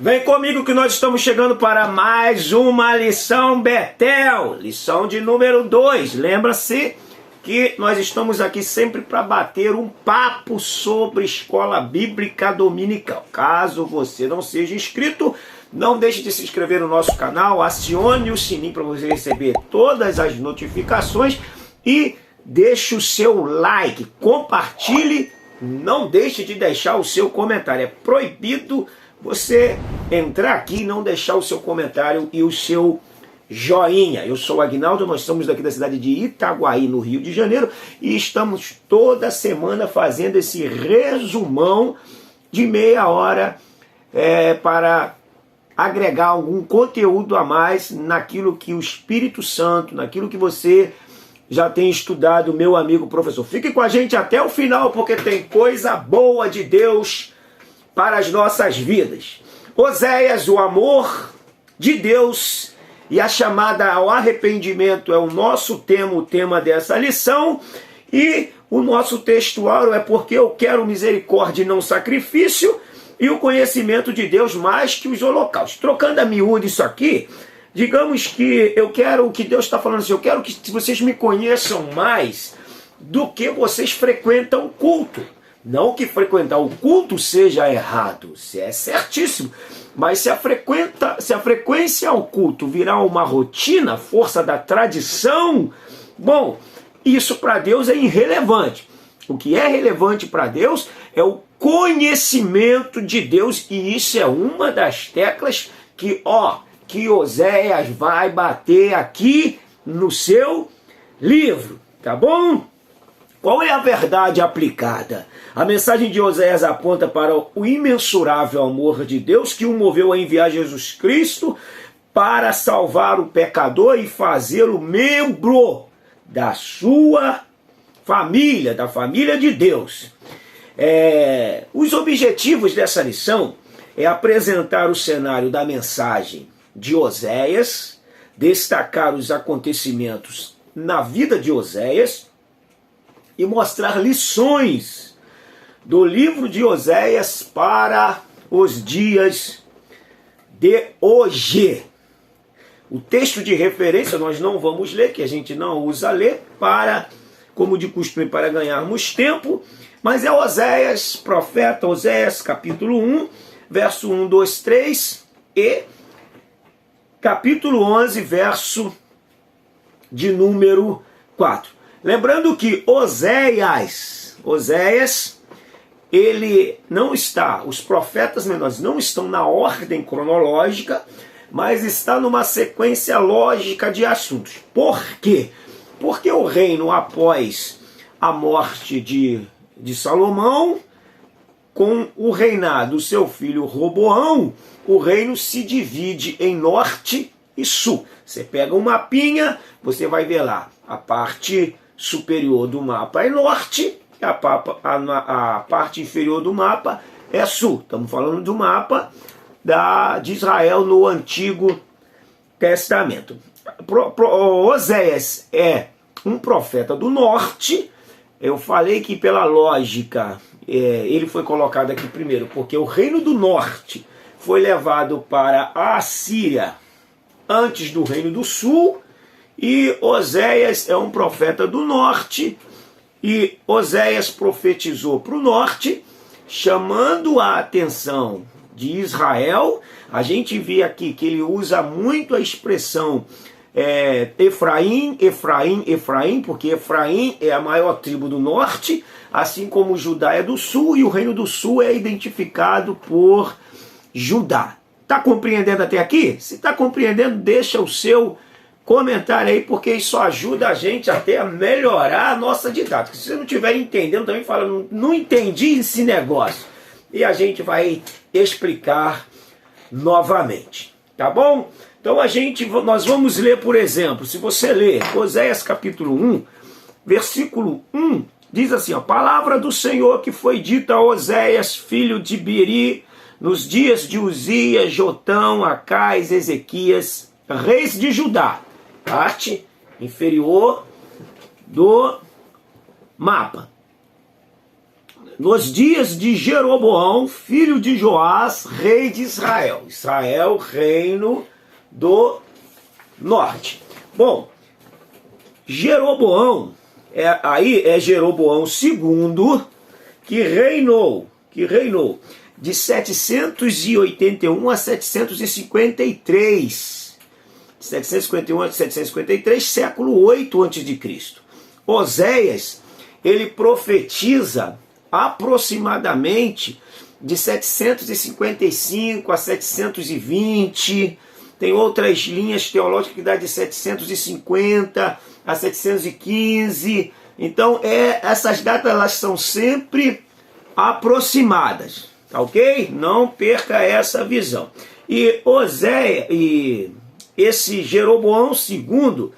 Vem comigo que nós estamos chegando para mais uma lição Betel, lição de número 2. Lembra-se que nós estamos aqui sempre para bater um papo sobre escola bíblica dominical. Caso você não seja inscrito, não deixe de se inscrever no nosso canal, acione o sininho para você receber todas as notificações e deixe o seu like, compartilhe, não deixe de deixar o seu comentário. É proibido você entrar aqui e não deixar o seu comentário e o seu joinha. Eu sou o Aguinaldo, nós estamos daqui da cidade de Itaguaí, no Rio de Janeiro, e estamos toda semana fazendo esse resumão de meia hora para agregar algum conteúdo a mais naquilo que o Espírito Santo, naquilo que você já tem estudado, meu amigo professor. Fique com a gente até o final, porque tem coisa boa de Deus para as nossas vidas. Oséias, o amor de Deus e a chamada ao arrependimento é o nosso tema, o tema dessa lição. E o nosso textuário é porque eu quero misericórdia e não sacrifício, e o conhecimento de Deus mais que os holocaustos. Trocando a miúdo isso aqui, digamos que eu quero, o que Deus está falando assim, eu quero que vocês me conheçam mais do que vocês frequentam o culto. Não que frequentar o culto seja errado, se é certíssimo, mas se a frequência ao culto virar uma rotina, força da tradição, bom, isso para Deus é irrelevante. O que é relevante para Deus é o conhecimento de Deus, e isso é uma das teclas que Oséias vai bater aqui no seu livro, tá bom? Qual é a verdade aplicada? A mensagem de Oséias aponta para o imensurável amor de Deus que o moveu a enviar Jesus Cristo para salvar o pecador e fazê-lo membro da sua família, da família de Deus. Os objetivos dessa lição é apresentar o cenário da mensagem de Oséias, destacar os acontecimentos na vida de Oséias e mostrar lições do livro de Oséias para os dias de hoje. O texto de referência nós não vamos ler, que a gente não usa ler, como de costume, para ganharmos tempo, mas é Oséias, profeta Oséias, capítulo 1, verso 1, 2, 3 e capítulo 11, verso de número 4. Lembrando que Oséias, ele não está, os profetas menores não estão na ordem cronológica, mas está numa sequência lógica de assuntos. Por quê? Porque o reino, após a morte de Salomão, com o reinado do seu filho Roboão, o reino se divide em norte e sul. Você pega um mapinha, você vai ver lá, a parte superior do mapa é norte, e a parte inferior do mapa é sul. Estamos falando do mapa de Israel no Antigo Testamento. Oséias é um profeta do norte. Eu falei que pela lógica ele foi colocado aqui primeiro, porque o reino do norte foi levado para a Assíria antes do reino do sul, e Oséias é um profeta do norte, e Oséias profetizou para o norte, chamando a atenção de Israel. A gente vê aqui que ele usa muito a expressão Efraim, Efraim, Efraim, porque Efraim é a maior tribo do norte, assim como Judá é do sul, e o reino do sul é identificado por Judá. Está compreendendo até aqui? Se está compreendendo, deixa o seu comentário aí, porque isso ajuda a gente até a melhorar a nossa didática. Se você não estiver entendendo, também fala, não entendi esse negócio. E a gente vai explicar novamente, tá bom? Então nós vamos ler, por exemplo, se você ler Oséias capítulo 1, versículo 1, diz assim, palavra do Senhor que foi dita a Oséias, filho de Biri, nos dias de Uzias, Jotão, Acais, Ezequias, reis de Judá, parte inferior do mapa. nos dias de Jeroboão, filho de Joás, rei de Israel. Israel, reino do norte. Bom, Jeroboão, é Jeroboão II, que reinou de 781 a 753. 751 a 753, século 8 a.C. Oséias, ele profetiza aproximadamente de 755 a 720. Tem outras linhas teológicas que dá de 750 a 715. Então, essas datas elas são sempre aproximadas, tá ok? Não perca essa visão. E Oséias, esse Jeroboão II,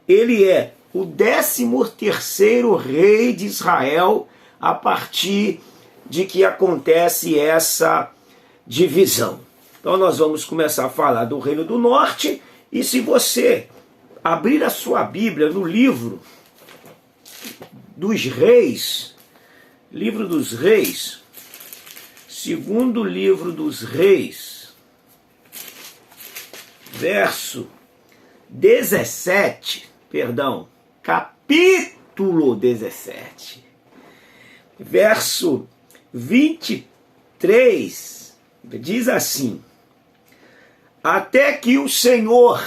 ele é o 13º rei de Israel a partir de que acontece essa divisão. Então nós vamos começar a falar do Reino do Norte, e se você abrir a sua Bíblia no livro dos Reis, livro dos Reis, segundo livro dos Reis, capítulo 17, verso 23, diz assim: até que o Senhor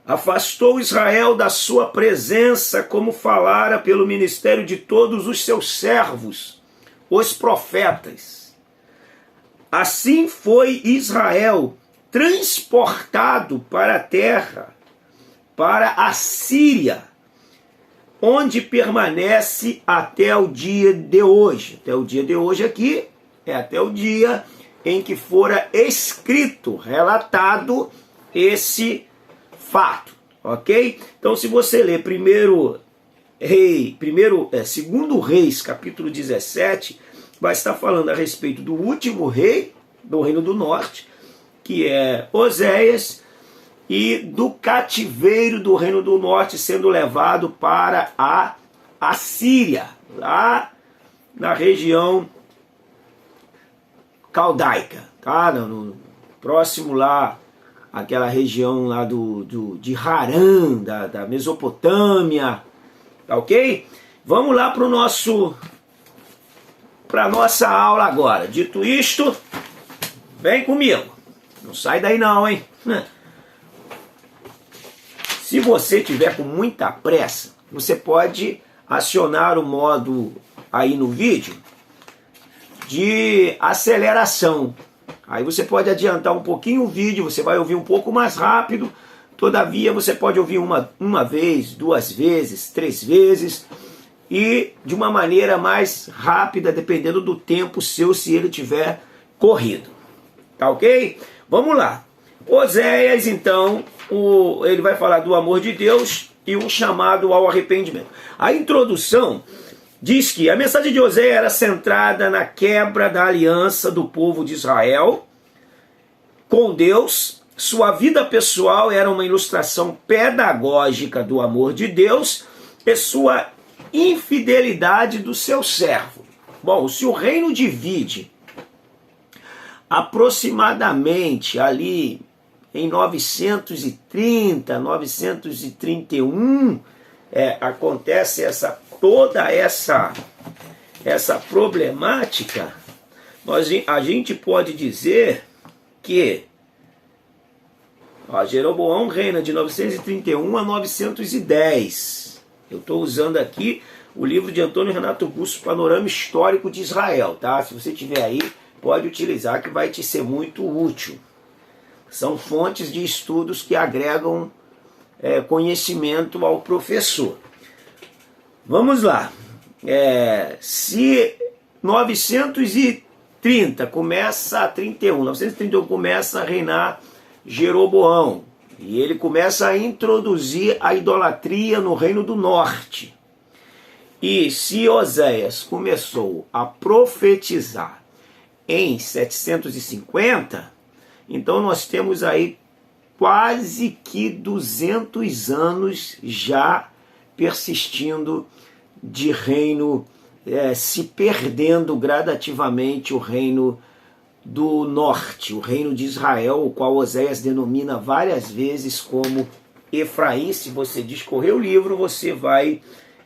afastou Israel da sua presença, como falara pelo ministério de todos os seus servos, os profetas. Assim foi Israel transportado para a terra, para a Síria, onde permanece até o dia de hoje. Até o dia de hoje aqui é até o dia em que fora escrito, relatado esse fato, ok? Então, se você ler segundo Reis, capítulo 17, vai estar falando a respeito do último rei do Reino do Norte, que é Oséias, e do cativeiro do Reino do Norte sendo levado para a Síria, lá na região caldaica, tá? No próximo lá, aquela região lá de Harã, da Mesopotâmia, tá ok? Vamos lá para a nossa aula agora. Dito isto, vem comigo. Não sai daí não, hein? Se você tiver com muita pressa, você pode acionar o modo aí no vídeo de aceleração. Aí você pode adiantar um pouquinho o vídeo, você vai ouvir um pouco mais rápido. Todavia, você pode ouvir uma vez, 2 vezes, 3 vezes, e de uma maneira mais rápida, dependendo do tempo seu, se ele tiver corrido. Tá ok? Vamos lá. Oséias, então, ele vai falar do amor de Deus e um chamado ao arrependimento. A introdução diz que a mensagem de Oséias era centrada na quebra da aliança do povo de Israel com Deus. Sua vida pessoal era uma ilustração pedagógica do amor de Deus e sua infidelidade do seu servo. Bom, se o reino divide aproximadamente ali em 930, 931, acontece toda essa problemática, a gente pode dizer que Jeroboão reina de 931 a 910. Eu estou usando aqui o livro de Antônio Renato Russo, Panorama Histórico de Israel, tá? Se você tiver aí, pode utilizar, que vai te ser muito útil. São fontes de estudos que agregam conhecimento ao professor. Vamos lá. Se 931 começa a reinar Jeroboão, e ele começa a introduzir a idolatria no Reino do Norte. E se Oséias começou a profetizar em 750, então nós temos aí quase que 200 anos já persistindo de reino se perdendo gradativamente o reino do norte, o reino de Israel, o qual Oséias denomina várias vezes como Efraim. Se você discorrer o livro, você vai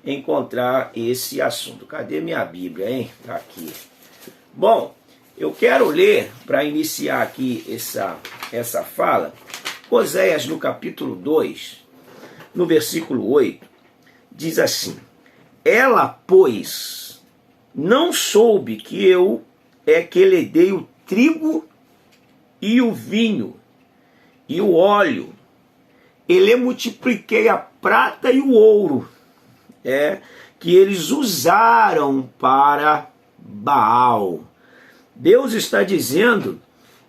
encontrar esse assunto. Cadê minha Bíblia, hein? Tá aqui. Bom, eu quero ler, para iniciar aqui essa fala, Oséias no capítulo 2, no versículo 8, diz assim: ela, pois, não soube que eu é que lhe dei o trigo e o vinho e o óleo, e lhe multipliquei a prata e o ouro, que eles usaram para Baal. Deus está dizendo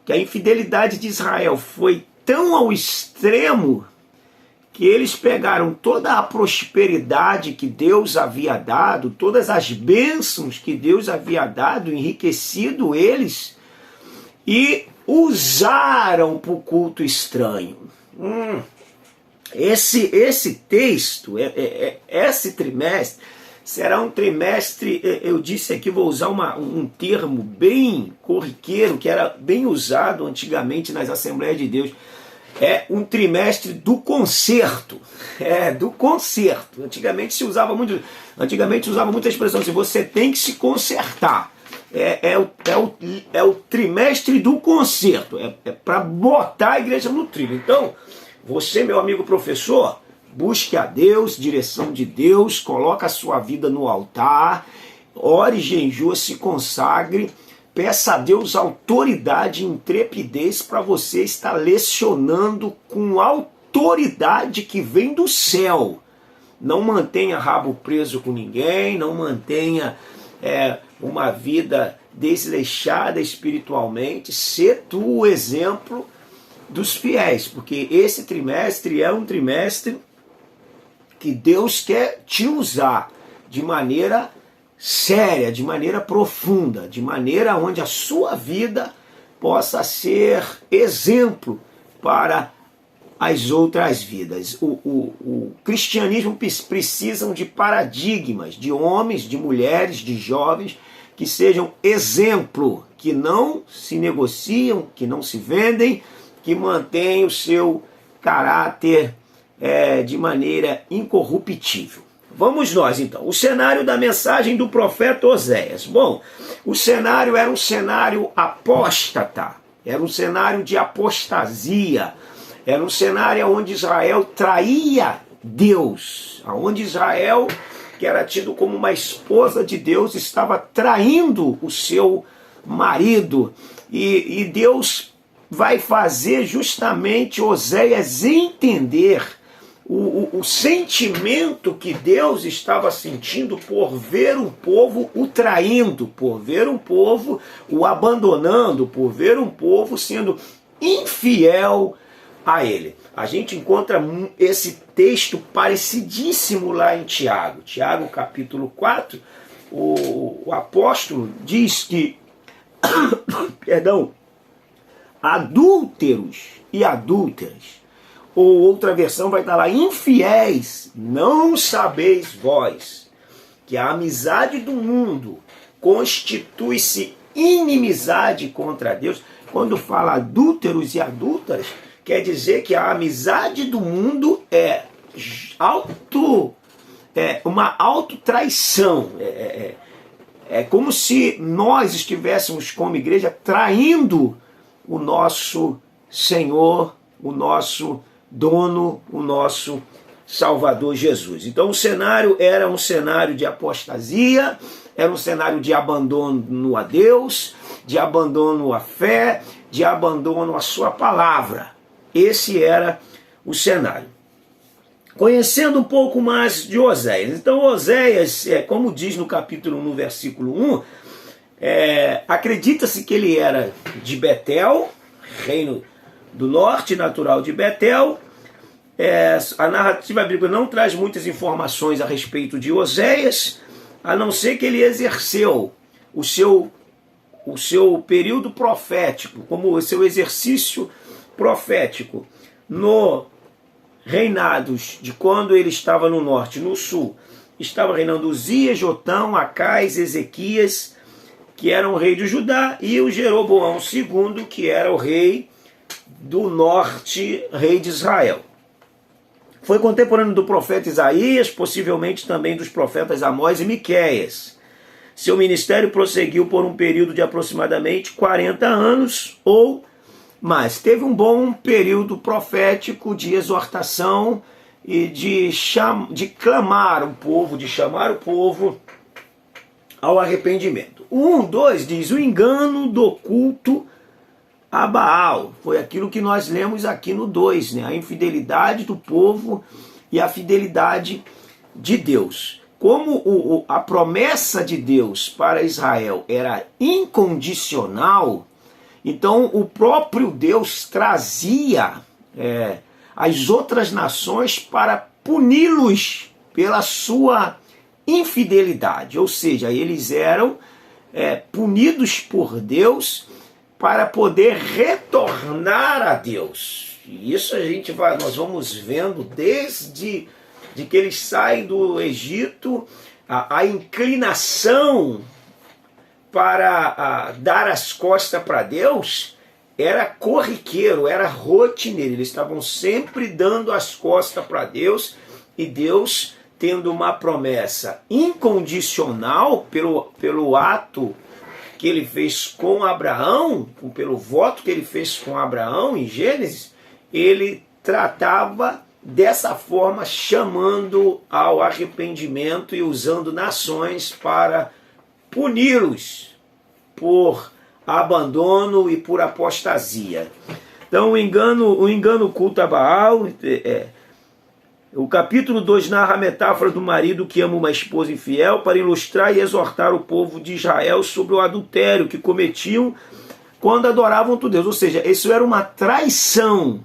que a infidelidade de Israel foi tão ao extremo que eles pegaram toda a prosperidade que Deus havia dado, todas as bênçãos que Deus havia dado, enriquecido eles, e usaram para o culto estranho. Esse texto, esse trimestre, será um trimestre, eu disse aqui, vou usar um termo bem corriqueiro, que era bem usado antigamente nas Assembleias de Deus. É um trimestre do conserto. Do conserto. Antigamente se usava muito a expressão assim: você tem que se consertar. É o trimestre do conserto. É para botar a igreja no trilho. Então, você, meu amigo professor, busque a Deus, direção de Deus, coloque a sua vida no altar, ore, jejua, se consagre. Peça a Deus autoridade e intrepidez para você estar lecionando com autoridade que vem do céu. Não mantenha rabo preso com ninguém, não mantenha uma vida desleixada espiritualmente. Sê tu o exemplo dos fiéis, porque esse trimestre é um trimestre que Deus quer te usar de maneira séria, de maneira profunda, de maneira onde a sua vida possa ser exemplo para as outras vidas. O cristianismo precisa de paradigmas, de homens, de mulheres, de jovens que sejam exemplo, que não se negociam, que não se vendem, que mantêm o seu caráter de maneira incorruptível. Vamos nós então, o cenário da mensagem do profeta Oséias. Bom, o cenário era um cenário apóstata, era um cenário de apostasia, era um cenário onde Israel traía Deus, onde Israel, que era tido como uma esposa de Deus, estava traindo o seu marido, e Deus vai fazer justamente Oséias entender o sentimento que Deus estava sentindo por ver um povo o traindo, por ver um povo o abandonando, por ver um povo sendo infiel a ele. A gente encontra esse texto parecidíssimo lá em Tiago. Tiago capítulo 4, o apóstolo diz que adúlteros e adúlteras, ou outra versão vai estar lá: infiéis, não sabeis vós que a amizade do mundo constitui-se inimizade contra Deus. Quando fala adúlteros e adúlteras, quer dizer que a amizade do mundo é uma autotraição. É como se nós estivéssemos como igreja traindo o nosso Senhor, o nosso dono, o nosso Salvador Jesus. Então o cenário era um cenário de apostasia, era um cenário de abandono a Deus, de abandono à fé, de abandono à sua palavra. Esse era o cenário. Conhecendo um pouco mais de Oséias. Então Oséias, como diz no capítulo 1, no versículo 1, acredita-se que ele era de Betel, reino do norte, natural de Betel. A narrativa bíblica não traz muitas informações a respeito de Oséias, a não ser que ele exerceu o seu período profético, como o seu exercício profético no reinados de quando ele estava no norte, no sul estava reinando Uzias, Jotão, Acais, Ezequias, que era o rei de Judá, e o Jeroboão II, que era o rei do norte, rei de Israel. Foi contemporâneo do profeta Isaías, possivelmente também dos profetas Amós e Miqueias. Seu ministério prosseguiu por um período de aproximadamente 40 anos ou mais. Teve um bom período profético de exortação e de clamar o povo, de chamar o povo ao arrependimento. O 1:2 diz: o engano do culto a Baal. Foi aquilo que nós lemos aqui no 2, né? A infidelidade do povo e a fidelidade de Deus. Como a promessa de Deus para Israel era incondicional, então o próprio Deus trazia as outras nações para puni-los pela sua infidelidade. Ou seja, eles eram punidos por Deus para poder retornar a Deus. E isso nós vamos vendo desde que eles saem do Egito, a inclinação para dar as costas para Deus era corriqueiro, era rotineiro. Eles estavam sempre dando as costas para Deus, e Deus, tendo uma promessa incondicional pelo ato que ele fez com Abraão, pelo voto que ele fez com Abraão em Gênesis, ele tratava dessa forma, chamando ao arrependimento e usando nações para puni-los por abandono e por apostasia. Então o engano culto a Baal. O capítulo 2 narra a metáfora do marido que ama uma esposa infiel para ilustrar e exortar o povo de Israel sobre o adultério que cometiam quando adoravam outro Deus. Ou seja, isso era uma traição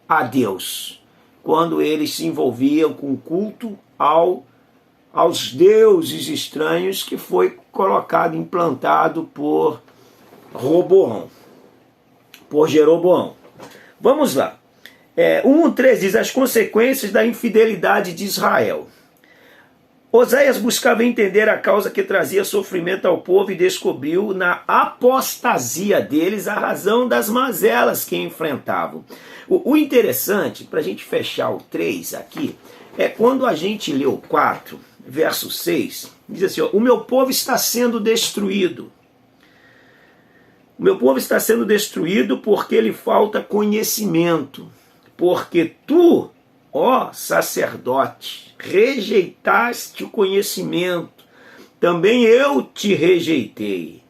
a Deus, quando eles se envolviam com o culto aos deuses estranhos que foi colocado, implantado por Jeroboão. Vamos lá. 1:3 diz: as consequências da infidelidade de Israel. Oséias buscava entender a causa que trazia sofrimento ao povo e descobriu na apostasia deles a razão das mazelas que enfrentavam. O interessante, para a gente fechar o 3 aqui, é quando a gente lê o 4, verso 6, diz assim: o meu povo está sendo destruído. O meu povo está sendo destruído porque lhe falta conhecimento. Porque tu, ó sacerdote, rejeitaste o conhecimento, também eu te rejeitei,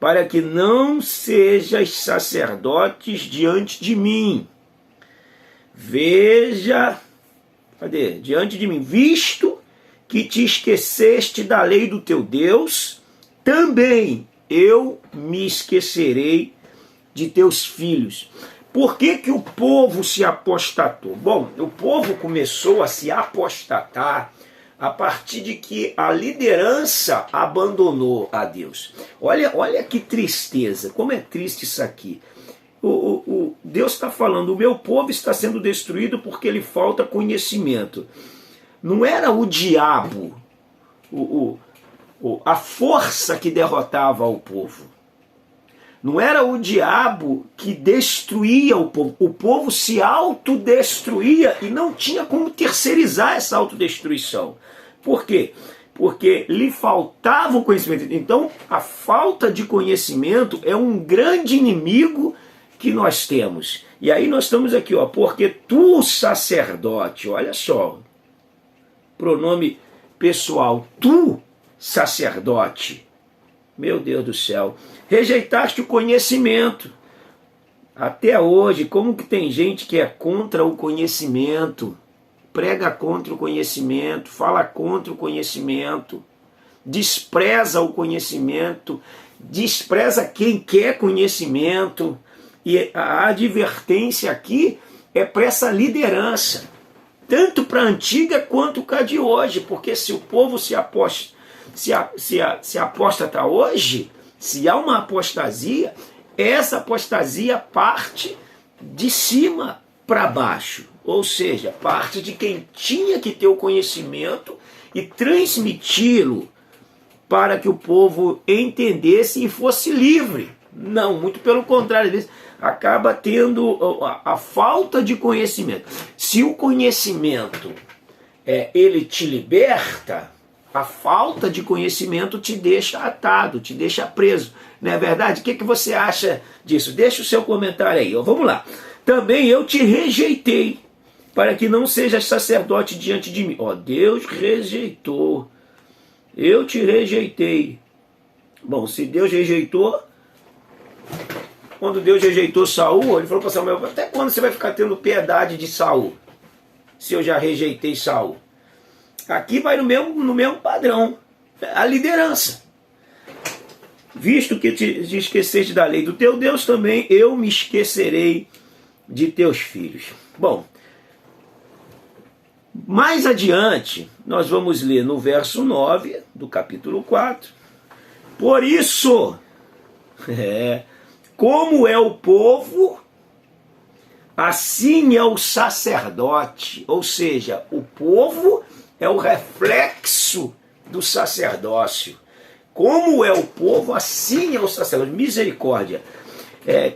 para que não sejas sacerdotes diante de mim. Veja, diante de mim, visto que te esqueceste da lei do teu Deus, também eu me esquecerei de teus filhos. Por que o povo se apostatou? Bom, o povo começou a se apostatar a partir de que a liderança abandonou a Deus. Olha que tristeza, como é triste isso aqui. Deus está falando: o meu povo está sendo destruído porque lhe falta conhecimento. Não era o diabo, a força que derrotava o povo. Não era o diabo que destruía o povo. O povo se autodestruía e não tinha como terceirizar essa autodestruição. Por quê? Porque lhe faltava o conhecimento. Então, a falta de conhecimento é um grande inimigo que nós temos. E aí nós estamos aqui, porque tu, sacerdote, olha só, pronome pessoal, tu, sacerdote, meu Deus do céu, rejeitaste o conhecimento. Até hoje, como que tem gente que é contra o conhecimento, prega contra o conhecimento, fala contra o conhecimento, despreza o conhecimento, despreza quem quer conhecimento. E a advertência aqui é para essa liderança, tanto para a antiga quanto para a de hoje, porque se o povo se apostata hoje, se há uma apostasia, essa apostasia parte de cima para baixo, ou seja, parte de quem tinha que ter o conhecimento e transmiti-lo para que o povo entendesse e fosse livre. Não, muito pelo contrário, às vezes acaba tendo a falta de conhecimento. Se o conhecimento ele te liberta, a falta de conhecimento te deixa atado, te deixa preso. Não é verdade? O que você acha disso? Deixa o seu comentário aí. Vamos lá. Também eu te rejeitei, para que não sejas sacerdote diante de mim. Deus rejeitou. Eu te rejeitei. Bom, se Deus rejeitou, quando Deus rejeitou Saul, ele falou para Samuel: até quando você vai ficar tendo piedade de Saul, se eu já rejeitei Saul? Aqui vai no mesmo padrão, a liderança. Visto que te esqueceste da lei do teu Deus, também eu me esquecerei de teus filhos. Bom, mais adiante, nós vamos ler no verso 9 do capítulo 4. Por isso, como é o povo, assim é o sacerdote. Ou seja, o povo é o reflexo do sacerdócio. Como é o povo, assim é o sacerdote. Misericórdia.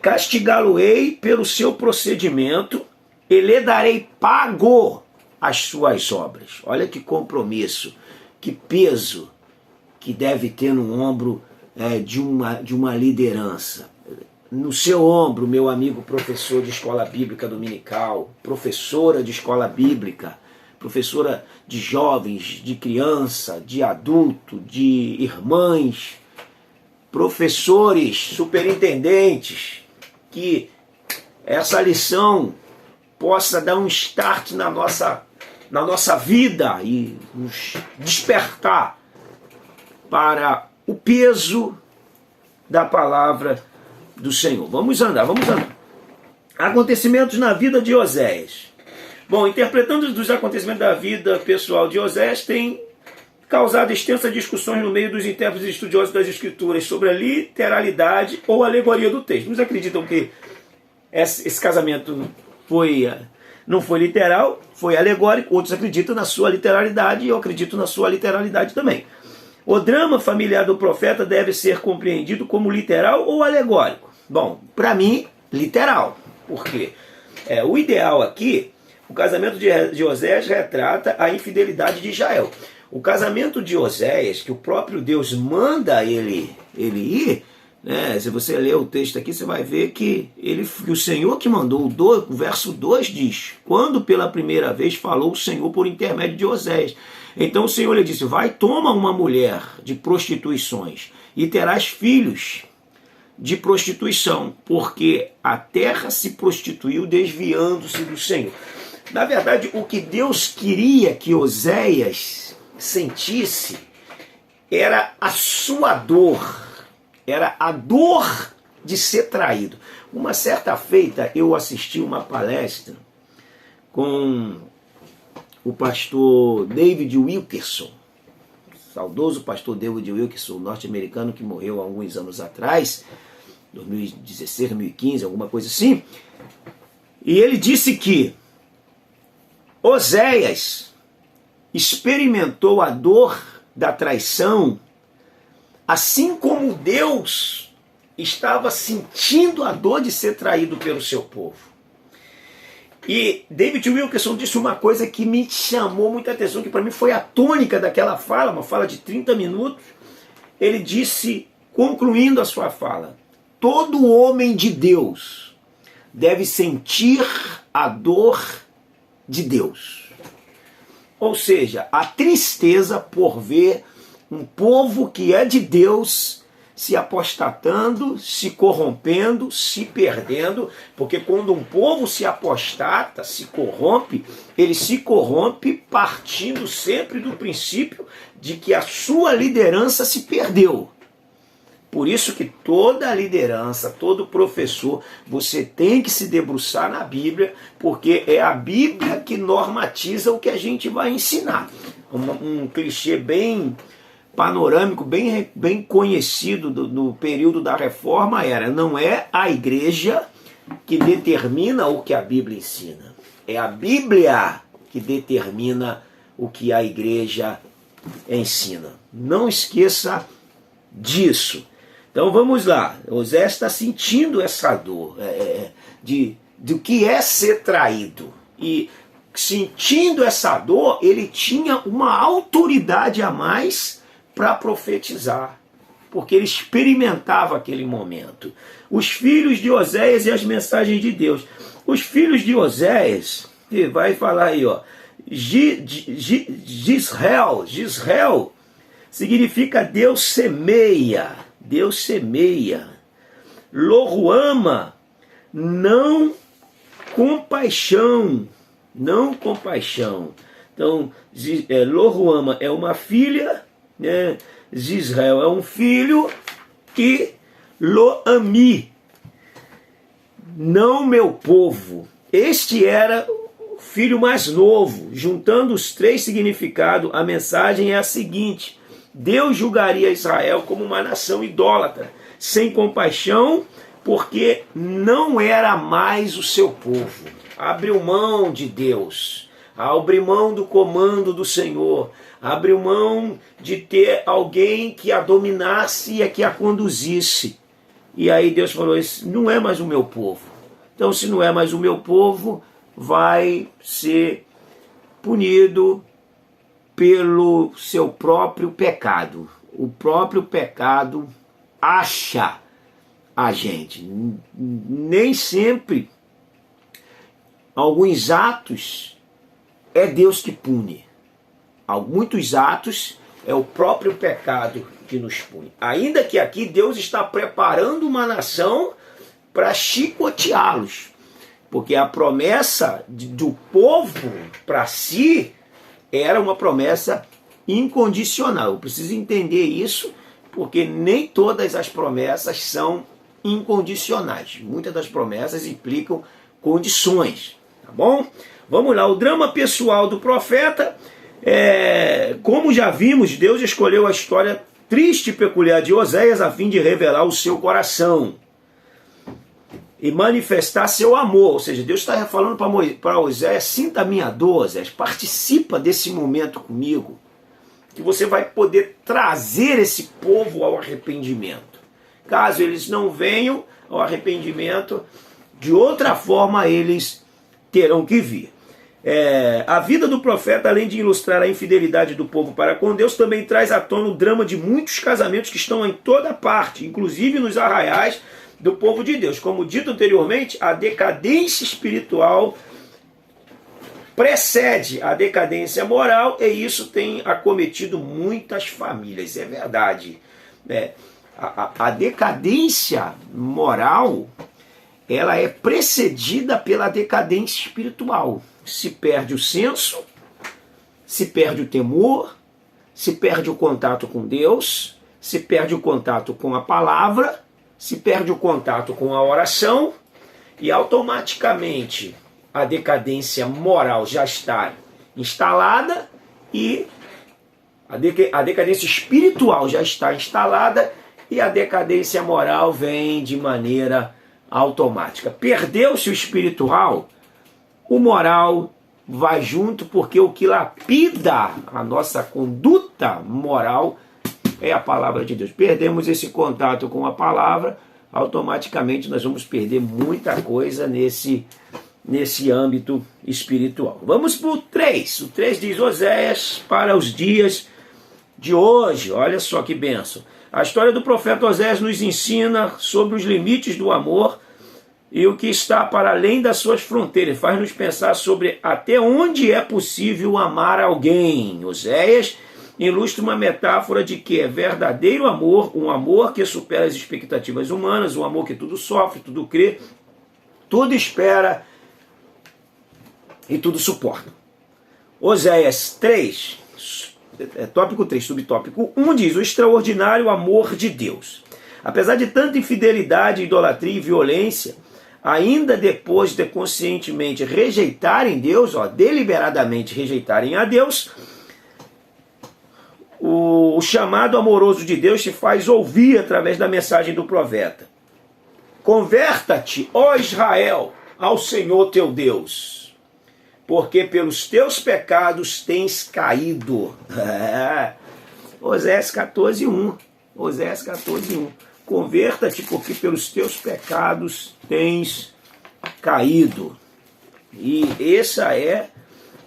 Castigá-lo-ei pelo seu procedimento, e lhe darei pago às suas obras. Olha que compromisso, que peso que deve ter no ombro de uma liderança. No seu ombro, meu amigo professor de escola bíblica dominical, professora de escola bíblica, professora de jovens, de criança, de adulto, de irmãs, professores, superintendentes, que essa lição possa dar um start na nossa vida e nos despertar para o peso da palavra do Senhor. Vamos andar. Acontecimentos na vida de Oséias. Bom, interpretando dos acontecimentos da vida pessoal de Oséias, tem causado extensas discussões no meio dos intérpretes e estudiosos das Escrituras sobre a literalidade ou alegoria do texto. Uns acreditam que esse casamento não foi literal, foi alegórico. Outros acreditam na sua literalidade, e eu acredito na sua literalidade também. O drama familiar do profeta deve ser compreendido como literal ou alegórico? Bom, para mim, literal. Por quê? O ideal aqui, o casamento de Oséias retrata a infidelidade de Israel. O casamento de Oséias, que o próprio Deus manda ele ir, né? Se você ler o texto aqui, você vai ver que o Senhor que mandou. O verso 2 diz: quando pela primeira vez falou o Senhor por intermédio de Oséias. Então o Senhor lhe disse: vai, toma uma mulher de prostituições e terás filhos de prostituição, porque a terra se prostituiu desviando-se do Senhor. Na verdade, o que Deus queria que Oséias sentisse era a sua dor, era a dor de ser traído. Uma certa feita eu assisti uma palestra com o pastor David Wilkerson, saudoso pastor David Wilkerson, norte-americano, que morreu há alguns anos atrás, 2016, 2015, alguma coisa assim. E ele disse que Oséias experimentou a dor da traição, assim como Deus estava sentindo a dor de ser traído pelo seu povo. E David Wilkerson disse uma coisa que me chamou muita atenção, que para mim foi a tônica daquela fala, uma fala de 30 minutos. Ele disse, concluindo a sua fala: todo homem de Deus deve sentir a dor de Deus. Ou seja, a tristeza por ver um povo que é de Deus se apostatando, se corrompendo, se perdendo, porque quando um povo se apostata, se corrompe, ele se corrompe partindo sempre do princípio de que a sua liderança se perdeu. Por isso que toda liderança, todo professor, você tem que se debruçar na Bíblia, porque é a Bíblia que normatiza o que a gente vai ensinar. Um clichê bem panorâmico, bem conhecido no período da Reforma era: não é a igreja que determina o que a Bíblia ensina, é a Bíblia que determina o que a igreja ensina. Não esqueça disso. Então vamos lá. Oséias está sentindo essa dor do que é ser traído. E sentindo essa dor, ele tinha uma autoridade a mais para profetizar, porque ele experimentava aquele momento. Os filhos de Oséias e as mensagens de Deus. Os filhos de Oséias, vai falar aí, ó, Gisrael significa Deus semeia, Deus semeia. Loruama, não compaixão, não compaixão. Então, Loruama é uma filha, né? Gisrael é um filho, e Lo-ami, não meu povo. Este era o filho mais novo. Juntando os três significados, a mensagem é a seguinte: Deus julgaria Israel como uma nação idólatra, sem compaixão, porque não era mais o seu povo. Abriu mão de Deus, abriu mão do comando do Senhor, abriu mão de ter alguém que a dominasse e que a conduzisse. E aí Deus falou: isso não é mais o meu povo. Então, se não é mais o meu povo, vai ser punido pelo seu próprio pecado. O próprio pecado acha a gente. Nem sempre alguns atos é Deus que pune. Muitos atos é o próprio pecado que nos pune. Ainda que aqui Deus está preparando uma nação para chicoteá-los. Porque a promessa do povo para si era uma promessa incondicional. Eu preciso entender isso, porque nem todas as promessas são incondicionais. Muitas das promessas implicam condições. Tá bom? Vamos lá, o drama pessoal do profeta. Como já vimos, Deus escolheu a história triste e peculiar de Oséias a fim de revelar o seu coração e manifestar seu amor. Ou seja, Deus está falando para Oséias: sinta a minha dor, Oséias, participa desse momento comigo, que você vai poder trazer esse povo ao arrependimento. Caso eles não venham ao arrependimento, de outra forma eles terão que vir. A vida do profeta, além de ilustrar a infidelidade do povo para com Deus, também traz à tona o drama de muitos casamentos que estão em toda parte, inclusive nos arraiais do povo de Deus. Como dito anteriormente, a decadência espiritual precede a decadência moral, e isso tem acometido muitas famílias. É verdade. A decadência moral, ela é precedida pela decadência espiritual. Se perde o senso, se perde o temor, se perde o contato com Deus, se perde o contato com a palavra, se perde o contato com a oração, e automaticamente a decadência moral já está instalada e a decadência espiritual já está instalada, e a decadência moral vem de maneira automática. Perdeu-se o espiritual, o moral vai junto, porque o que lapida a nossa conduta moral é a palavra de Deus. Perdemos esse contato com a palavra, automaticamente nós vamos perder muita coisa nesse âmbito espiritual. Vamos para o 3. O 3 diz: Oséias para os dias de hoje. Olha só que bênção. A história do profeta Oséias nos ensina sobre os limites do amor e o que está para além das suas fronteiras. Faz-nos pensar sobre até onde é possível amar alguém. Oséias ilustra uma metáfora de que é verdadeiro amor, um amor que supera as expectativas humanas, um amor que tudo sofre, tudo crê, tudo espera e tudo suporta. Oséias 3, tópico 3, subtópico 1 diz: o extraordinário amor de Deus. Apesar de tanta infidelidade, idolatria e violência, ainda depois de conscientemente rejeitarem Deus, deliberadamente rejeitarem a Deus, o chamado amoroso de Deus se faz ouvir através da mensagem do profeta. Converta-te, ó Israel, ao Senhor teu Deus, porque pelos teus pecados tens caído. Oséias 14:1. Oséias 14:1. Converta-te, porque pelos teus pecados tens caído. E essa é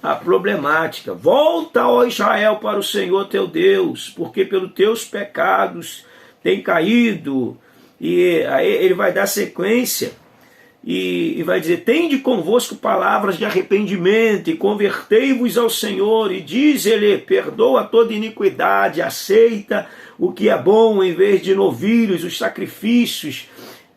a problemática. Volta, ó Israel, para o Senhor teu Deus, porque pelos teus pecados tem caído. E aí ele vai dar sequência e vai dizer: tende convosco palavras de arrependimento e convertei-vos ao Senhor. E diz-lhe: perdoa toda iniquidade, aceita o que é bom, em vez de novilhos, os sacrifícios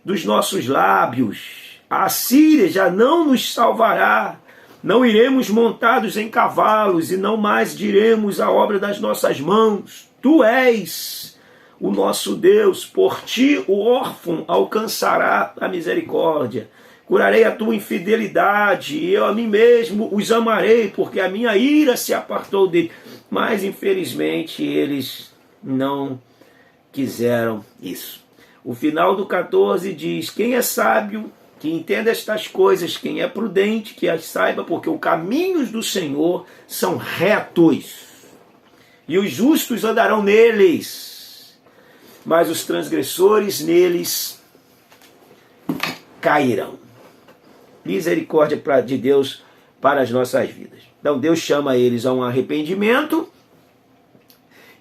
dos nossos lábios. A Assíria já não nos salvará. Não iremos montados em cavalos, e não mais diremos a obra das nossas mãos. Tu és o nosso Deus, por ti o órfão alcançará a misericórdia. Curarei a tua infidelidade, e eu a mim mesmo os amarei, porque a minha ira se apartou dele. Mas infelizmente eles não quiseram isso. O final do 14 diz: quem é sábio, que entenda estas coisas, quem é prudente, que as saiba, porque os caminhos do Senhor são retos, e os justos andarão neles, mas os transgressores neles cairão. Misericórdia de Deus para as nossas vidas. Então Deus chama eles a um arrependimento,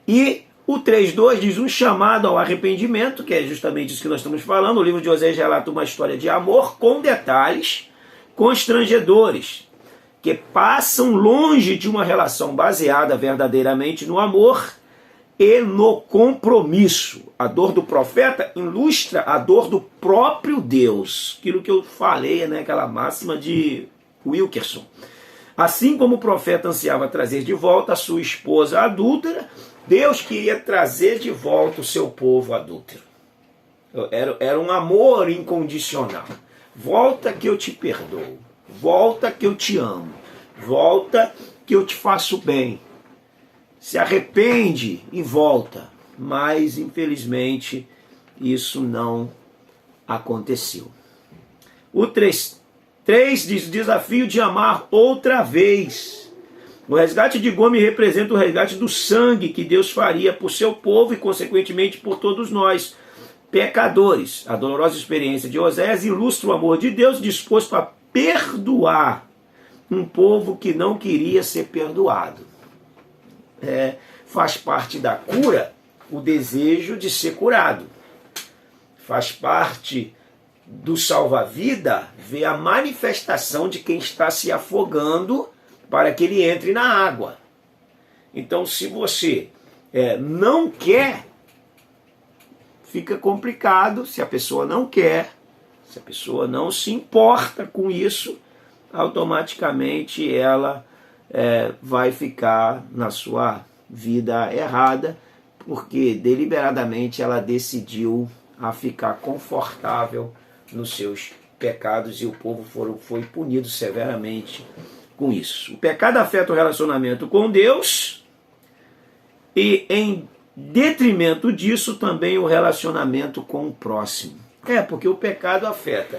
e o 3:2 diz um chamado ao arrependimento, que é justamente isso que nós estamos falando. O livro de Oséias relata uma história de amor com detalhes constrangedores, que passam longe de uma relação baseada verdadeiramente no amor e no compromisso. A dor do profeta ilustra a dor do próprio Deus. Aquilo que eu falei, né, aquela máxima de Wilkerson. Assim como o profeta ansiava trazer de volta a sua esposa adúltera, Deus queria trazer de volta o seu povo adúltero. Era um amor incondicional. Volta que eu te perdoo. Volta que eu te amo. Volta que eu te faço bem. Se arrepende e volta. Mas, infelizmente, isso não aconteceu. O 3 diz: desafio de amar outra vez. O resgate de Gomes representa o resgate do sangue que Deus faria por seu povo e, consequentemente, por todos nós, pecadores. A dolorosa experiência de Oséias ilustra o amor de Deus disposto a perdoar um povo que não queria ser perdoado. Faz parte da cura o desejo de ser curado. Faz parte do salva-vida ver a manifestação de quem está se afogando para que ele entre na água. Então, se você não quer, fica complicado. Se a pessoa não quer, se a pessoa não se importa com isso, automaticamente ela vai ficar na sua vida errada, porque deliberadamente ela decidiu a ficar confortável nos seus pecados, e o povo foi punido severamente com isso. O pecado afeta o relacionamento com Deus e, em detrimento disso, também o relacionamento com o próximo. Porque o pecado afeta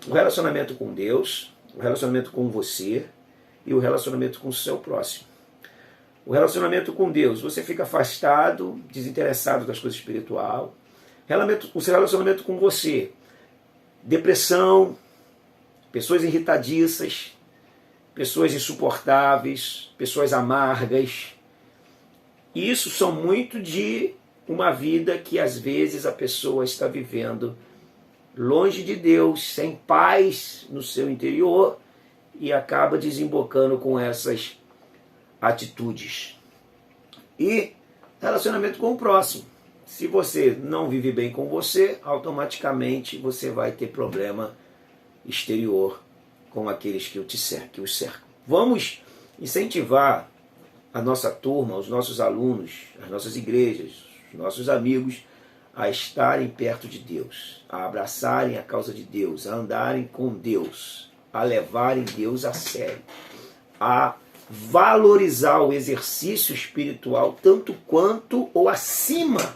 o relacionamento com Deus, o relacionamento com você e o relacionamento com o seu próximo. O relacionamento com Deus, você fica afastado, desinteressado das coisas espirituais. O seu relacionamento com você, depressão, pessoas irritadiças, pessoas insuportáveis, pessoas amargas. E isso são muito de uma vida que às vezes a pessoa está vivendo longe de Deus, sem paz no seu interior, e acaba desembocando com essas atitudes. E relacionamento com o próximo. Se você não vive bem com você, automaticamente você vai ter problema exterior com aqueles que o cercam. Vamos incentivar a nossa turma, os nossos alunos, as nossas igrejas, os nossos amigos a estarem perto de Deus, a abraçarem a causa de Deus, a andarem com Deus, a levarem Deus a sério, a valorizar o exercício espiritual tanto quanto ou acima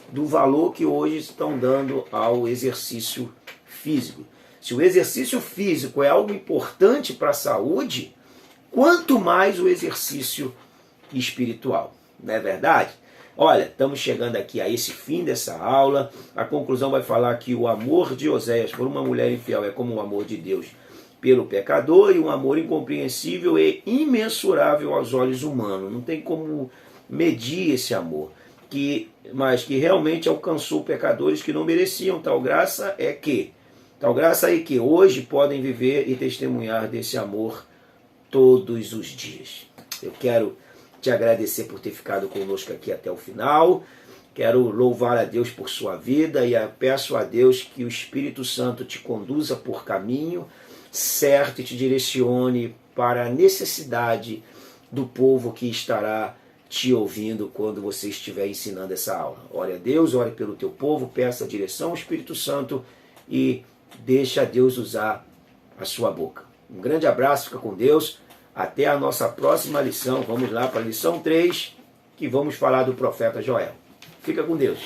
do valor que hoje estão dando ao exercício físico. Se o exercício físico é algo importante para a saúde, quanto mais o exercício espiritual. Não é verdade? Olha, estamos chegando aqui a esse fim dessa aula. A conclusão vai falar que o amor de Oséias por uma mulher infiel é como o amor de Deus pelo pecador, e um amor incompreensível e imensurável aos olhos humanos. Não tem como medir esse amor, mas que realmente alcançou pecadores que não mereciam tal graça que hoje podem viver e testemunhar desse amor todos os dias. Eu quero te agradecer por ter ficado conosco aqui até o final. Quero louvar a Deus por sua vida e peço a Deus que o Espírito Santo te conduza por caminho certo e te direcione para a necessidade do povo que estará te ouvindo quando você estiver ensinando essa aula. Ore a Deus, ore pelo teu povo, peça a direção ao Espírito Santo e deixa Deus usar a sua boca. Um grande abraço, fica com Deus. Até a nossa próxima lição. Vamos lá para a lição 3, que vamos falar do profeta Joel. Fica com Deus.